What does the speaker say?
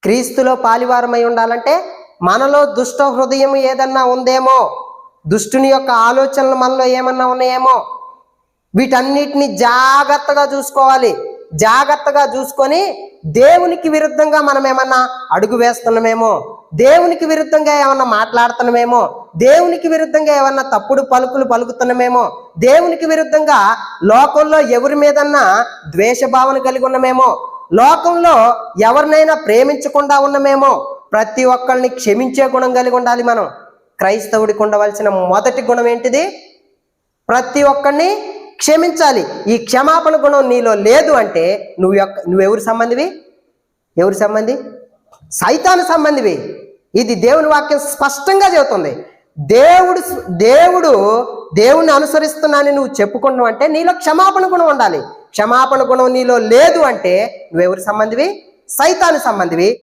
క్రీస్తులో పాలివారమై ఉండాలంటే మనలో దుష్ట హృదయం ఏదన్నా ఉందేమో, దుష్టుని యొక్క ఆలోచనలు మనలో ఏమన్నా ఉన్నాయేమో, వీటన్నిటిని జాగ్రత్తగా చూసుకోవాలి. జాగ్రత్తగా చూసుకొని దేవునికి విరుద్ధంగా మనం ఏమన్నా అడుగు వేస్తున్నామేమో, దేవునికి విరుద్ధంగా ఏమన్నా మాట్లాడుతున్నామేమో, దేవునికి విరుద్ధంగా ఏమన్నా తప్పుడు పలుకులు పలుకుతున్నామేమో, దేవునికి విరుద్ధంగా లోకంలో ఎవరి మీదన్నా ద్వేషభావన కలిగి ఉన్నామేమో, లోకంలో ఎవరినైనా ప్రేమించకుండా ఉన్నామేమో. ప్రతి ఒక్కరిని క్షమించే గుణం కలిగి ఉండాలి. మనం క్రైస్తవుడికి ఉండవలసిన మొదటి గుణం ఏంటిది? ప్రతి ఒక్కరిని క్షమించాలి. ఈ క్షమాపణ గుణం నీలో లేదు అంటే నువ్వెవరి సంబంధివి? ఎవరి సంబంధి? సైతాను సంబంధివి. ఇది దేవుని వాక్యం స్పష్టంగా చెబుతుంది. దేవుడిని అనుసరిస్తున్నానని నువ్వు చెప్పుకుంటున్నావు అంటే నీలో క్షమాపణ గుణం ఉండాలి. క్షమాపణ గుణం నీలో లేదు అంటే నువ్వెవరి సంబంధివి? సైతాను సంబంధివి.